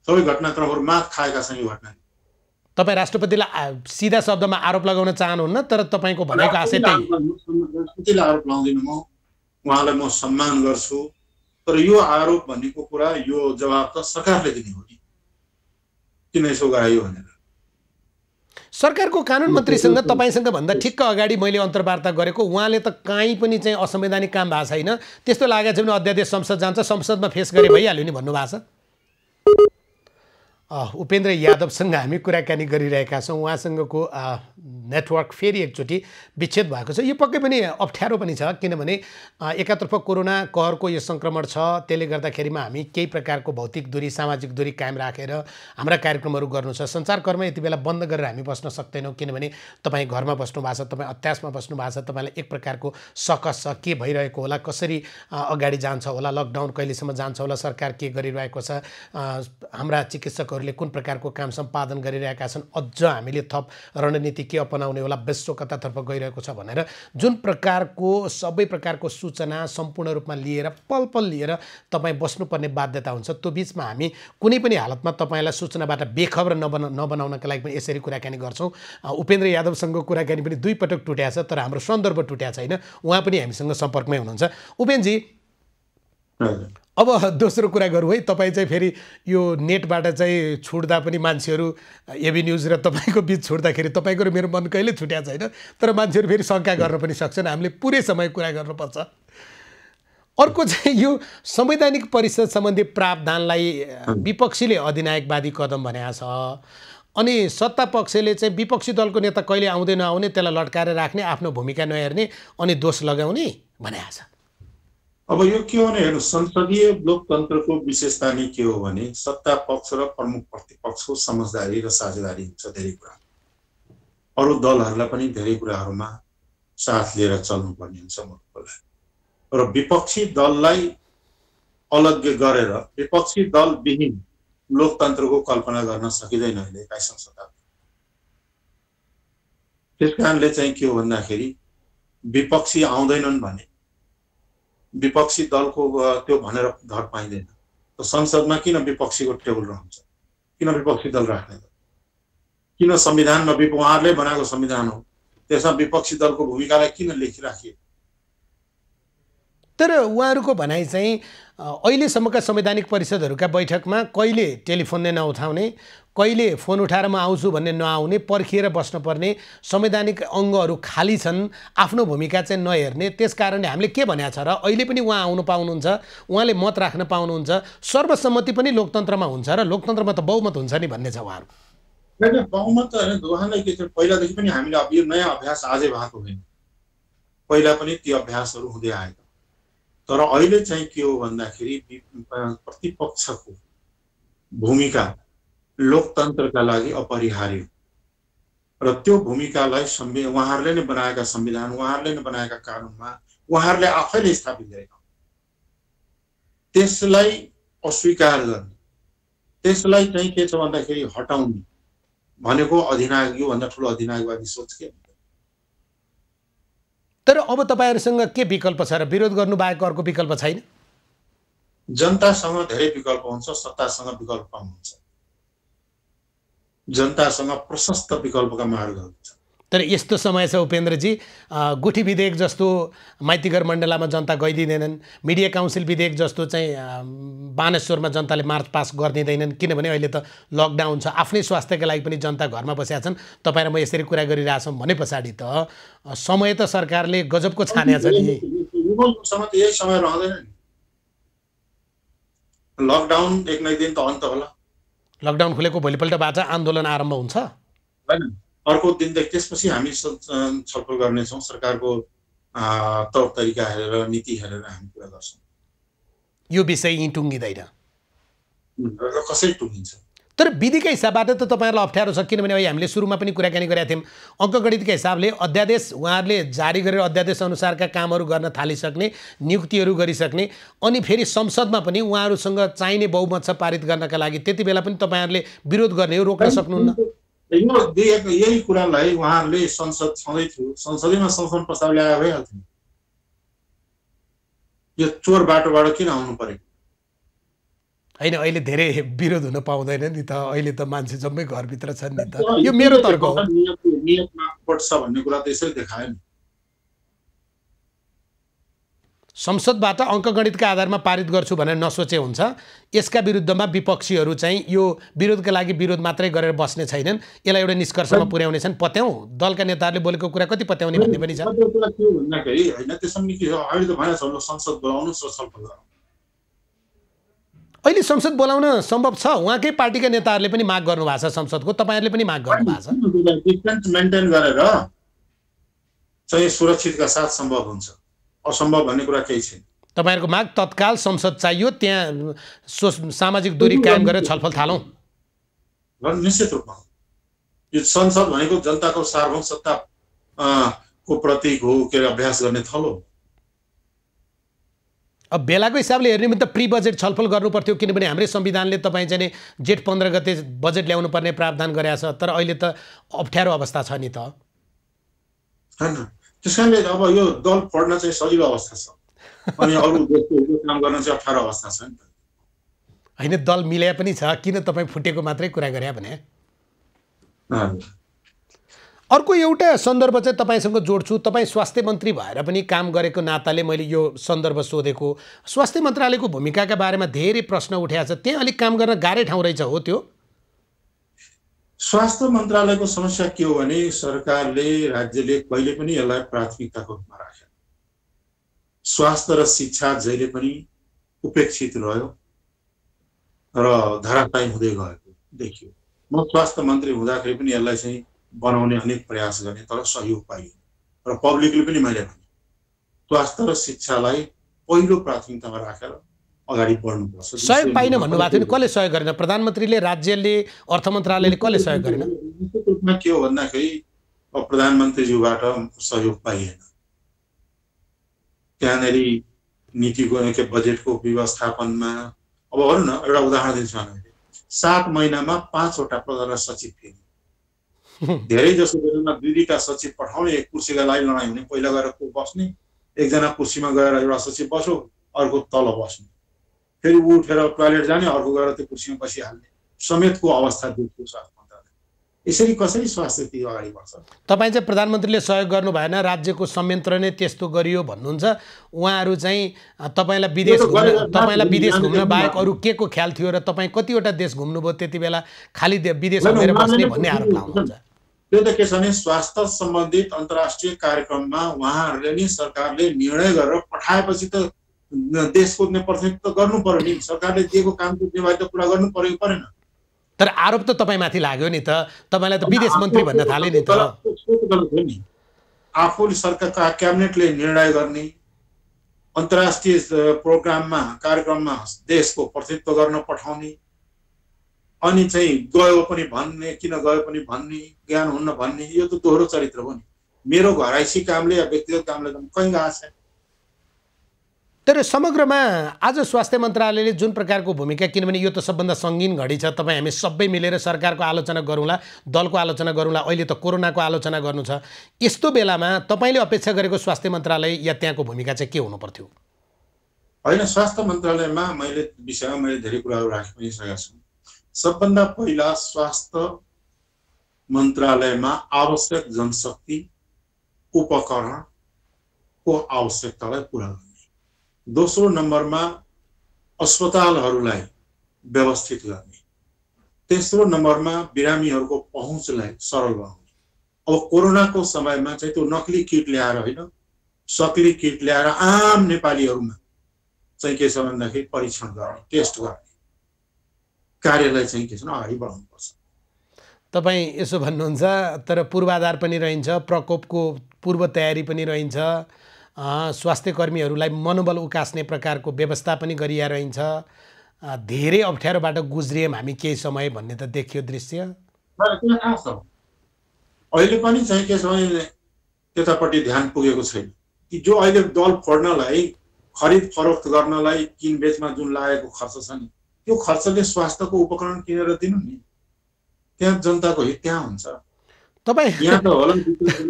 सबै घटनाक्रमहरू मात खाएका छन् यो घटनाले। तपाईँ राष्ट्रपतिलाई सिधा शब्दमा आरोप लगाउन चाहनुहुन्न, तर तपाईँको भनेको आशय त्यही। राष्ट्रपतिलाई आरोप लगाउँदिनँ म, उहाँलाई म सम्मान गर्छु, तर यो आरोप भनेको कुरा, यो जवाब त सरकारले दिने हो नि, किन यसो गरायो भनेर। सरकारको कानुन मन्त्रीसँग तपाईँसँग भन्दा ठिक्क अगाडि मैले अन्तर्वार्ता गरेको, उहाँले त काहीँ पनि चाहिँ असंवैधानिक काम भएको छैन, त्यस्तो लागेको छ भने अध्यादेश संसद जान्छ, संसदमा फेस गरे भइहाल्यो नि भन्नुभएको छ। उपेन्द्र यादवसँग हामी कुराकानी गरिरहेका छौँ। उहाँसँगको नेटवर्क फेरि एकचोटि विच्छेद भएको छ। यो पक्कै पनि अप्ठ्यारो पनि छ, किनभने एकातर्फ कोरोना कहरको यो सङ्क्रमण छ, त्यसले गर्दाखेरिमा हामी केही प्रकारको भौतिक दूरी, सामाजिक दूरी कायम राखेर हाम्रा कार्यक्रमहरू गर्नु छ। सञ्चारकर्म यति बेला बन्द गरेर हामी बस्न सक्दैनौँ, किनभने तपाईँ घरमा बस्नु भएको छ, तपाईँ अत्यासमा बस्नु भएको छ, तपाईँलाई एक प्रकारको सकस छ के भइरहेको होला, कसरी अगाडि जान्छ होला, लकडाउन कहिलेसम्म जान्छ होला, सरकार के गरिरहेको छ, हाम्रा चिकित्सकहरूले कुन प्रकारको काम सम्पादन गरिरहेका छन्, अझ हामीले थप रणनीति के अपनाउने होला, विश्व कतातर्फ गइरहेको छ भनेर जुन प्रकारको सबै प्रकारको सूचना सम्पूर्ण रूपमा लिएर पल पल लिएर तपाईँ बस्नुपर्ने बाध्यता हुन्छ। त्यो बिचमा हामी कुनै पनि हालतमा तपाईँलाई सूचनाबाट बेखबर नबनाउनका लागि पनि यसरी कुराकानी गर्छौँ। उपेन्द्र यादवसँग कुराकानी पनि 2 पटक टुट्या छ, तर हाम्रो सन्दर्भ टुट्या छैन। उहाँ पनि हामीसँग सम्पर्कमै हुनुहुन्छ। उपेन्द्रजी, अब दोस्रो कुरा गरौँ है। तपाईँ चाहिँ फेरि यो नेटबाट चाहिँ छुट्दा पनि मान्छेहरू एबी न्युज र तपाईँको बिच छुट्दाखेरि तपाईँको र मेरो मन कहिले छुट्या छैन, तर मान्छेहरू फेरि शङ्का गर्न पनि सक्छन्। हामीले पुरै समय कुरा गर्नुपर्छ। अर्को चाहिँ यो संवैधानिक परिषद सम्बन्धी प्रावधानलाई विपक्षीले अधिनायकवादी कदम भनेको छ, अनि सत्ता पक्षले चाहिँ विपक्षी दलको नेता कहिले आउँदै नआउने, त्यसलाई लट्काएर राख्ने, आफ्नो भूमिका नहेर्ने अनि दोष लगाउने भनेको छ। अब यो के हो भने हेर्नु, संसदीय लोकतन्त्रको विशेषता नै के हो भने सत्ता पक्ष र प्रमुख प्रतिपक्षको समझदारी र साझेदारी हुन्छ। धेरै कुरा अरू दलहरूलाई पनि धेरै कुराहरूमा साथ लिएर चल्नुपर्ने हुन्छ मुलुकलाई। र विपक्षी दललाई अलग्गै गरेर विपक्षी दलविहीन लोकतन्त्रको कल्पना गर्न सकिँदैन अहिले 21औं शताब्दी। त्यस कारणले चाहिँ के हो भन्दाखेरि विपक्षी आउँदैनन् भने विपक्षी दलको त्यो भनेर धर पाइँदैन। त संसदमा किन विपक्षीको टेबल रहन्छ, किन विपक्षी दल राख्ने, किन संविधानमा उहाँहरूले बनाएको संविधान हो त्यसमा विपक्षी दलको भूमिकालाई किन लेखिराखियो। तर उहाँहरूको भनाइ चाहिँ अहिलेसम्मका संवैधानिक परिषदहरूका बैठकमा कहिले टेलिफोन नै नउठाउने, कहिले फोन उठाएर म आउँछु भन्ने नआउने, पर्खिएर बस्नुपर्ने, संवैधानिक अङ्गहरू खाली छन्, आफ्नो भूमिका चाहिँ नहेर्ने। त्यस कारणले हामीले के भनेको छ र अहिले पनि उहाँ आउनु पाउनुहुन्छ, उहाँले मत राख्न पाउनुहुन्छ, सर्वसम्मति पनि लोकतन्त्रमा हुन्छ र लोकतन्त्रमा त बहुमत हुन्छ नि भन्ने छ उहाँहरू। होइन बहुमत त होइन, उहाँलाई के छ पहिलादेखि पनि हामीले अब यो नयाँ अभ्यास आजै भएको होइन, पहिला पनि ती अभ्यासहरू हुँदै आएको। तर अहिले चाहिँ के हो भन्दाखेरि प्रतिपक्षको भूमिका लोकतन्त्रका लागि अपरिहार्य र त्यो भूमिकालाई उहाँहरूले नै बनाएका संविधान, उहाँहरूले नै बनाएका कानुनमा उहाँहरूले आफैले स्थापित गरेका त्यसलाई अस्वीकार गर्ने, त्यसलाई चाहिँ के छ भन्दाखेरि हटाउने भनेको अधिनायक, योभन्दा ठुलो अधिनायकवादी सोच के। तर अब तपाईहरुसँग के विकल्प छ र? विरोध गर्नु बाहेक अर्को विकल्प छैन? जनतासँग धेरै विकल्प हुन्छ, सत्तासँग विकल्प कम हुन्छ। जनतासँग प्रशस्त विकल्पका मार्गहरू छन्। तर यस्तो समय छ उपेन्द्रजी, गुठी विधेयक जस्तो माइतीघर मण्डलामा जनता गइदिँदैनन्, मिडिया काउन्सिल विधेयक जस्तो चाहिँ बानेश्वरमा जनताले मार्च पास गरिदिँदैनन्, किनभने अहिले त लकडाउन छ, आफ्नै स्वास्थ्यका लागि पनि जनता घरमा बसेका छन्। तपाईँ र म यसरी कुरा गरिरहेछौँ भने पछाडि त समय त सरकारले गजबको छान्या छ नि। यही समय रहँदैन नि, लकडाउन एक न एक दिन त अन्त होला। लकडाउन खुलेको भोलिपल्टबाट आन्दोलन आरम्भ हुन्छ हैन? अर्को दिनदेखि त्यसपछि हामी छलफल गर्नेछौँ, सरकारको तौर तरिका हेरेर, नीति हेरेर हामी कुरा गर्छौँ। यो विषय यहीँ टुङ्गिँदैन, कसरी टुङ्गिन्छ? तर विधिका हिसाबबाट त तपाईँहरूलाई अप्ठ्यारो छ, किनभने अहिले हामीले सुरुमा पनि कुराकानी गरेका थियौँ। अङ्कगणितका हिसाबले अध्यादेश उहाँहरूले जारी गरेर अध्यादेश अनुसारका कामहरू गर्न थालिसक्ने, नियुक्तिहरू गरिसक्ने, अनि फेरि संसदमा पनि उहाँहरूसँग चाहिने बहुमत छ पारित गर्नका लागि, त्यति बेला पनि तपाईँहरूले विरोध गर्ने हो, रोक्न सक्नुहुन्न। यही कुरालाई उहाँहरूले संसद छँदै थियो, संसदैमा संशोधन प्रस्ताव ल्याएर भइहाल्थ्यो। यो चोर बाटोबाट किन आउनु पर्यो? होइन, अहिले धेरै विरोध हुन पाउँदैन नि त, अहिले त मान्छे जम्मै घरभित्र छन् नि त। यो मेरो तर्क हो। नियतमा पट्छ भन्ने कुरा त यसरी देखायो नि। संसदबाट अङ्कगणितका आधारमा पारित गर्छु भनेर नसोचे हुन्छ। यसका विरुद्धमा विपक्षीहरू चाहिँ यो विरोधका लागि विरोध मात्रै गरेर बस्ने छैनन्, यसलाई एउटा निष्कर्षमा पुर्याउने छन्। पत्याउँ दलका नेताहरूले बोलेको कुरा कति पत्याउने भन्ने पनि छ। होइन त्यसमा के हो, अहिले त भनेको छ संसद बोलाउनुस् र छलफल गरौँ। अहिले संसद बोलाउन सम्भव छ? उहाँकै पार्टीका नेताहरूले पनि माग गर्नुभएको छ संसदको, तपाईँहरूले पनि माग गर्नुभएको छ। डिस्टेन्स मेन्टेन गरेर चाहिँ सुरक्षितका साथ सम्भव हुन्छ, असम्भव भन्ने कुरा केही छैन। तपाईँहरूको माग तत्काल संसद चाहियो, त्यहाँ सामाजिक दूरी कायम गरेर छलफल थालौँ। निश्चित रूपमा यो संसद भनेको जनताको सार्वभौम सत्ता को प्रतीक हो, के अभ्यास गर्ने थलो। अब बेलाको हिसाबले हेर्ने भने त प्री बजेट छलफल गर्नु पर्थ्यो, किनभने हाम्रै संविधानले तपाईँ चाहिँ जेठ 15 गते बजेट ल्याउनु पर्ने प्रावधान गरेको छ। तर अहिले त अप्ठ्यारो अवस्था छ नि त। हैन, त्यसकारणले अब यो दल पढ्न चाहिँ सजिलो अवस्था छ, अनि अरू देशको काम गर्न चाहिँ अप्ठ्यारो अवस्था छ नि त। होइन, दल मिल्या पनि छ, किन तपाईँ फुटेको मात्रै कुरा गरे भने? अर्को एउटा सन्दर्भ चाहिँ तपाईँसँग जोड्छु। तपाईँ स्वास्थ्य मन्त्री भएर पनि काम गरेको नाताले मैले यो सन्दर्भ सोधेको। स्वास्थ्य मन्त्रालयको भूमिकाका बारेमा धेरै प्रश्न उठेको छ, त्यहाँ अलिक काम गर्न गाह्रै ठाउँ रहेछ हो त्यो? स्वास्थ्य मन्त्रालयको समस्या के हो भने सरकारले, राज्यले कहिले पनि यसलाई प्राथमिकताको रूपमा राखे। स्वास्थ्य र शिक्षा जहिले पनि उपेक्षित रह्यो र धराशायी हुँदै गएको देखियो। म स्वास्थ्य मन्त्री हुँदाखेरि पनि यसलाई चाहिँ बनाउने अनेक प्रयास गर्ने, तर सहयोग पाइयो र पब्लिकले पनि मैले भने स्वास्थ्य र शिक्षालाई पहिलो प्राथमिकतामा राखेर अगाडि बढ्नुपर्छ। सहयोग पाइन भन्नुभएको थियो नि, कसले सहयोग गरेन? प्रधानमन्त्रीले, राज्यले, अर्थ मन्त्रालयले कसले सहयोग गरेन? निश्चित रूपमा के हो भन्दाखेरि प्रधानमन्त्रीज्यूबाट सहयोग पाइएन। त्यहाँनिर नीतिको के बजेटको व्यवस्थापनमा अब हेर्नु न, एउटा उदाहरण दिन्छु हामीले 7 महिनामा 5 वटा प्रधान सचिव फेरि धेरै जसो बेलामा 2-2टा सचिव पठाउने, एक कुर्सीका लागि लडाइँ हुने, पहिला गएर को बस्ने, एकजना कुर्सीमा गएर एउटा सचिव बस्यो, अर्को तल बस्ने, फेरि ऊ उठेर टोयलेट जाने, अर्को गएर त्यो कुर्सीमा बसिहाल्ने समेतको अवस्था देखियो स्वास्थ्य मन्त्रालय। यसरी कसरी स्वास्थ्य ती अगाडि बढ्छ? तपाईँ चाहिँ प्रधानमन्त्रीले सहयोग गर्नु भएन, राज्यको संयन्त्र नै त्यस्तो गरियो भन्नुहुन्छ। उहाँहरू चाहिँ तपाईँलाई विदेश घुम्न बाहेक अरू के को ख्याल थियो र तपाईँ कतिवटा देश घुम्नुभयो त्यति बेला, खालि विदेश घुमेर बस्ने भन्ने आरोप लाउनुहुन्छ? त्यो त के छ भने स्वास्थ्य सम्बन्धित अन्तर्राष्ट्रिय कार्यक्रममा उहाँहरूले नि सरकारले निर्णय गरेर पठाएपछि त देशको प्रतिनिधित्व गर्नु पर्यो नि, सरकारले दिएको कामको जिम्मेवारी त पुरा गर्नु पर्यो परेन? तर आरोप त तपाईँमाथि लाग्यो नि त, तपाईँलाई त विदेश मन्त्री भन्न थाले नि त। आफूले सरकारका क्याबिनेटले निर्णय गर्ने, अन्तर्राष्ट्रिय प्रोग्राममा कार्यक्रममा देशको प्रतिनिधित्व गर्न पठाउने, अनि चाहिँ गयो पनि भन्ने, किन गयो पनि भन्ने, ज्ञान हुन्न भन्ने, यो त दोहोरो चरित्र हो नि। मेरो घराइसी कामले या व्यक्तिगत कामले त कहीँ गएको छैन। तर समग्रमा आज स्वास्थ्य मन्त्रालयले जुन प्रकारको भूमिका, किनभने यो त सबभन्दा सङ्गीन घडी छ, तपाईँ हामी सबै मिलेर सरकारको आलोचना गरौँला, दलको आलोचना गरौँला, अहिले त कोरोनाको आलोचना गर्नु छ, यस्तो बेलामा तपाईँले अपेक्षा गरेको स्वास्थ्य मन्त्रालय या त्यहाँको भूमिका चाहिँ के हुनु पर्थ्यो? होइन, स्वास्थ्य मन्त्रालयमा विषयमा मैले धेरै कुराहरू राखि पनि सकेको छु। सबभन्दा पहिला स्वास्थ्य मन्त्रालयमा आवश्यक जनशक्ति उपकरणको आवश्यकतालाई पुरा गर्ने। दोस्रो नम्बरमा अस्पतालहरूलाई व्यवस्थित गर्ने। तेस्रो नम्बरमा बिरामीहरूको पहुँचलाई सरल बनाउने। अब कोरोनाको समयमा चाहिँ त्यो नक्ली किट ल्याएर होइन, सक्ली किट ल्याएर आम नेपालीहरूमा चाहिँ के छ भन्दाखेरि परीक्षण गर्ने, टेस्ट गर्ने कार्यलाई चाहिँ के छ अगाडि बढाउनुपर्छ। तपाईँ यसो भन्नुहुन्छ, तर पूर्वाधार पनि रहन्छ, प्रकोपको पूर्व तयारी पनि रहन्छ, स्वास्थ्य कर्मीहरूलाई मनोबल उकास्ने प्रकारको व्यवस्था पनि गरिया रहन्छ, धेरै अप्ठ्यारोबाट गुज्रियौँ हामी केही समय भन्ने त देखियो दृश्य। अहिले पनि चाहिँ के छ भने त्यतापट्टि ध्यान पुगेको छैन कि जो अहिले दल फोड्नलाई, खरिद फरोख्त गर्नलाई, किनबेचमा जुन लागेको खर्च छ नि, त्यो खर्चले स्वास्थ्यको उपकरण किनेर दिनु नि, त्यहाँ जनताको हित त्यहाँ हुन्छ। तपाईँ यहाँ त होला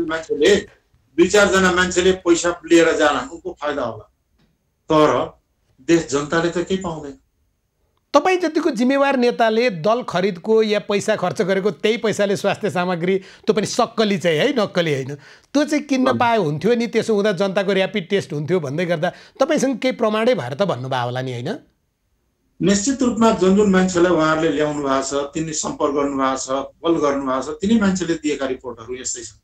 मान्छेले 2-4 जना मान्छेले पैसा लिएर जालान्, उनको फाइदा होला, तर देश जनताले त केही पाउँदैन। तपाईँ जतिको जिम्मेवार नेताले दल खरिदको या पैसा खर्च गरेको त्यही पैसाले स्वास्थ्य सामग्री, त्यो पनि सक्कली चाहिँ है, नक्कली होइन, त्यो चाहिँ किन्न पाए हुन्थ्यो नि, त्यसो हुँदा जनताको ऱ्यापिड टेस्ट हुन्थ्यो भन्दै गर्दा तपाईँसँग केही प्रमाणै भएर त भन्नुभयो होला नि, होइन? निश्चित रूपमा जुन जुन मान्छेलाई उहाँहरूले ल्याउनु भएको छ, तिनले सम्पर्क गर्नुभएको छ, बल गर्नुभएको छ, तिनै मान्छेले दिएका रिपोर्टहरू यस्तै छन्।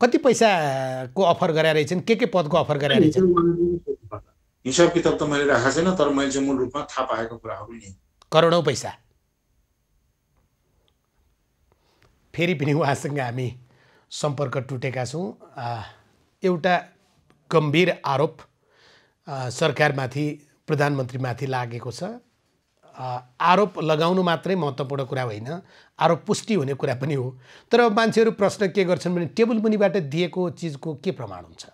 कति पैसाको अफर गराएर रहेछन्, के पदको अफर गराएर रहेछन्? हिसाब किताब त मैले राखेको छैन, तर मैले चाहिँ मूल रूपमा थाहा पाएको कुराहरू नि करोडौँ पैसा। फेरि पनि उहाँसँग हामी सम्पर्क टुटेका छौँ। एउटा गम्भीर आरोप सरकारमाथि, प्रधानमन्त्रीमाथि लागेको छ। आरोप लगाउनु मात्रै महत्त्वपूर्ण कुरा होइन, आरोप पुष्टि हुने कुरा पनि हो। तर मान्छेहरू प्रश्न के गर्छन् भने टेबल मुनिबाट दिएको चिजको के प्रमाण हुन्छ?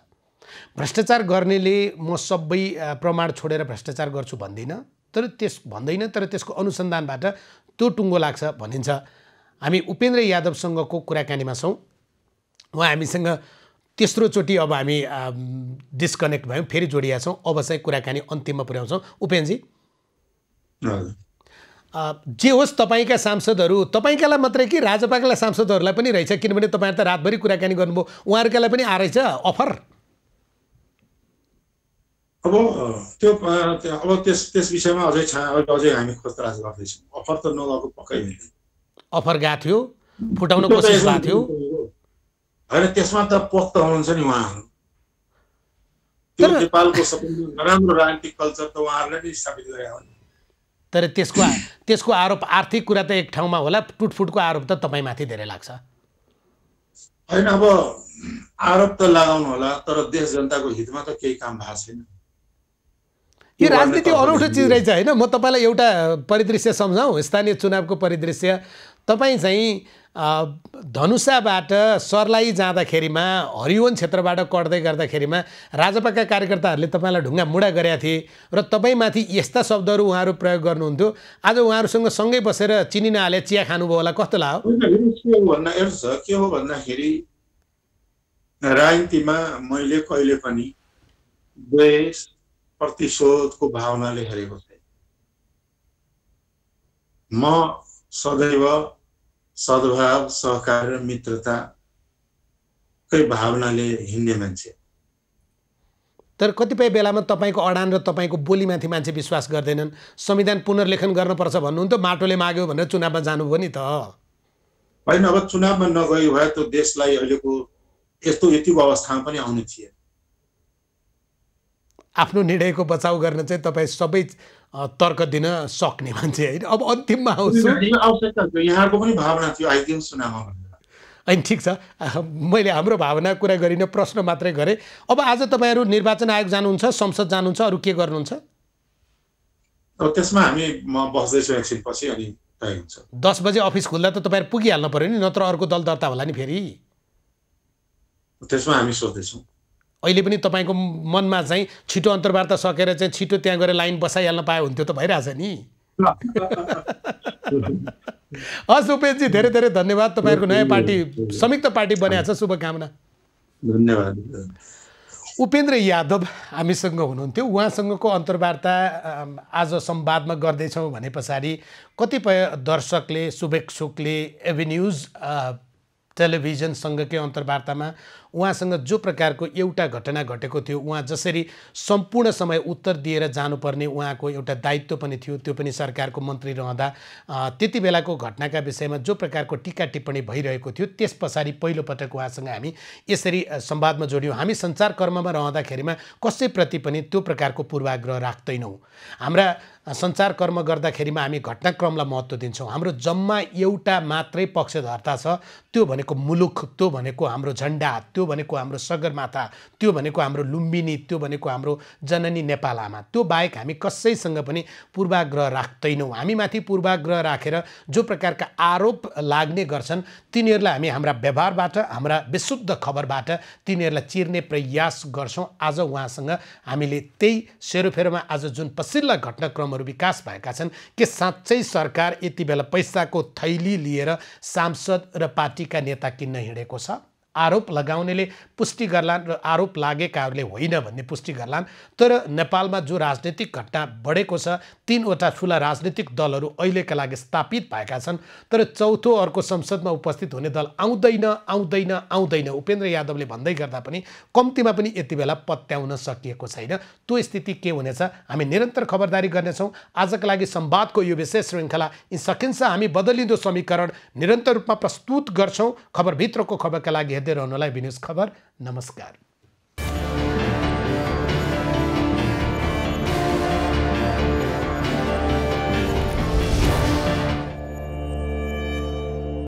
भ्रष्टाचार गर्नेले म सबै प्रमाण छोडेर भ्रष्टाचार गर्छु भन्दिनँ, तर त्यसको अनुसन्धानबाट त्यो टुङ्गो लाग्छ भनिन्छ। हामी उपेन्द्र यादवसँगको कुराकानीमा छौँ। उहाँ हामीसँग तेस्रोचोटि अब हामी डिस्कनेक्ट भयौँ, फेरि जोडिया छौँ। अब चाहिँ कुराकानी अन्तिममा पुर्याउँछौँ। उपेन्द्रजी, जे होस्, तपाईँका सांसदहरू, तपाईँकालाई मात्रै कि राजपाका सांसदहरूलाई पनि रहेछ, किनभने तपाईँहरू त रातभरि कुराकानी गर्नुभयो, उहाँहरूकालाई पनि आएछ अफर? अब त्यस विषयमा अझै हामी खोजतलास गर्दैछौँ। अफर त नगएको पक्कै होइन। अफर गएको थियो, फुटाउन कोसिस भएको थियो होइन, त्यसमा त पोख्त हुनुहुन्छ नि उहाँहरू। त्यो नेपालको सबैभन्दा नराम्रो राजनीतिक कल्चर त उहाँहरूले नै स्थापित गरे हो नि। तर त्यसको आरोप, आर्थिक कुरा त एक ठाउँमा होला, टुटफुटको आरोप त तपाईँमाथि धेरै लाग्छ। होइन, अब आरोप त लगाउनु होला, तर देश जनताको हितमा त केही काम भएको छैन। यो राजनीति अनौठो चिज रहेछ होइन। म तपाईँलाई एउटा परिदृश्य सम्झाउँ, स्थानीय चुनावको परिदृश्य। तपाईँ चाहिँ धनुषाबाट सर्लाही जाँदाखेरिमा हरिवन क्षेत्रबाट कट्दै गर्दाखेरिमा राजपाका कार्यकर्ताहरूले तपाईँलाई ढुङ्गा मुडा गरेका थिए र तपाईँमाथि यस्ता शब्दहरू उहाँहरू प्रयोग गर्नुहुन्थ्यो। आज उहाँहरूसँग सँगै बसेर चिनी नहाले चिया खानुभयो होला, कस्तो लाग्यो? के हो भन्दाखेरि राजनीतिमा मैले कहिले पनि द्वेष प्रतिशोधको भावनाले हेरेको थिएँ। म सदैव सद्भाव, सहकार र मित्रताकै भावनाले हिँड्ने मान्छे। तर कतिपय बेलामा तपाईँको अडान र तपाईँको बोलीमाथि मान्छे विश्वास गर्दैनन्। संविधान पुनर्लेखन गर्नुपर्छ भन्नुहुन्थ्यो, माटोले माग्यो भनेर चुनावमा जानुभयो नि त होइन। अब चुनावमा नगयो भए त देशलाई अहिलेको यतिको अवस्थामा पनि आउने थिए। आफ्नो निर्णयको बचाउ गर्न चाहिँ तपाईँ सबै तर्क दिन सक्ने मान्छे होइन। अब अन्तिममा आउँछु, यहाँको पनि भावना थियो आइदिनु चुनावमा भनेर। होइन ठिक छ, मैले हाम्रो भावना कुरा गरिनँ, प्रश्न मात्रै गरेँ। अब आज तपाईँहरू निर्वाचन आयोग जानुहुन्छ, संसद जानुहुन्छ, अरू के गर्नुहुन्छ? अब त्यसमा म बस्दैछु एकछिनपछि, अनि तय हुन्छ। 10 बजे अफिस खुल्दा त तपाईँहरू पुगिहाल्नु पऱ्यो नि, नत्र अर्को दल दर्ता होला नि फेरि। त्यसमा हामी सोच्दैछौँ। अहिले पनि तपाईँको मनमा चाहिँ छिटो अन्तर्वार्ता सकेर चाहिँ छिटो त्यहाँ गएर लाइन बसाइहाल्न पाए हुन्थ्यो त भइरहेछ नि। हस् उपेन्द्रजी, धेरै धेरै धन्यवाद। तपाईँहरूको नयाँ पार्टी, संयुक्त पार्टी बनेको छ, शुभकामना। धन्यवाद। उपेन्द्र यादव हामीसँग हुनुहुन्थ्यो। उहाँसँगको अन्तर्वार्ता आज संवादमा गर्दैछौँ भने पछाडि कतिपय दर्शकले, शुभेच्छुकले एभेन्यूज टेलिभिजनसँगकै अन्तर्वार्तामा उहाँसँग जो प्रकारको एउटा घटना घटेको थियो, उहाँ जसरी सम्पूर्ण समय उत्तर दिएर जानुपर्ने उहाँको एउटा दायित्व पनि थियो, त्यो पनि सरकारको मन्त्री रहँदा त्यति बेलाको घटनाका विषयमा जो प्रकारको टिका टिप्पणी भइरहेको थियो, त्यस पछाडि पहिलोपटक उहाँसँग हामी यसरी संवादमा जोड्यौँ। हामी सञ्चारकर्ममा रहँदाखेरिमा कसैप्रति पनि त्यो प्रकारको पूर्वाग्रह राख्दैनौँ। हाम्रा सञ्चारकर्म गर्दाखेरिमा हामी घटनाक्रमलाई महत्त्व दिन्छौँ। हाम्रो जम्मा एउटा मात्रै पक्षधर्ता छ, त्यो भनेको मुलुक, त्यो भनेको हाम्रो झन्डा, त्यो भनेको हाम्रो सगरमाथा, त्यो भनेको हाम्रो लुम्बिनी, त्यो भनेको हाम्रो जननी नेपाल आमा। त्यो बाहेक हामी कसैसँग पनि पूर्वाग्रह राख्दैनौँ। हामीमाथि पूर्वाग्रह राखेर जो प्रकारका आरोप लाग्ने गर्छन् तिनीहरूलाई हामी हाम्रा व्यवहारबाट, हाम्रा विशुद्ध खबरबाट तिनीहरूलाई चिर्ने प्रयास गर्छौँ। आज उहाँसँग हामीले त्यही सेरोफेरोमा आज जुन पछिल्ला घटनाक्रमहरू विकास भएका छन्, के साँच्चै सरकार यति बेला पैसाको थैली लिएर सांसद र पार्टीका नेता किन्न हिँडेको छ? आरोप लगाउनेले पुष्टि गर्लान् र आरोप लागेकाहरूले होइन भन्ने पुष्टि गर्लान्। तर नेपालमा जो राजनीतिक घटना बढेको छ, 3वटा ठुला राजनीतिक दलहरू अहिलेका लागि स्थापित भएका छन्, तर चौथो अर्को संसदमा उपस्थित हुने दल आउँदैन आउँदैन आउँदैन। उपेन्द्र यादवले भन्दै गर्दा पनि कम्तीमा पनि यति बेला पत्याउन सकिएको छैन। त्यो स्थिति के हुनेछ हामी निरन्तर खबरदारी गर्नेछौँ। आजका लागि संवादको यो विशेष श्रृङ्खला यी सकिन्छ हामी बदलिँदो समीकरण निरन्तर रूपमा प्रस्तुत गर्छौँ। खबरभित्रको खबरका लागि हेर्दै रहनुलाई विन्युज खबर। नमस्कार।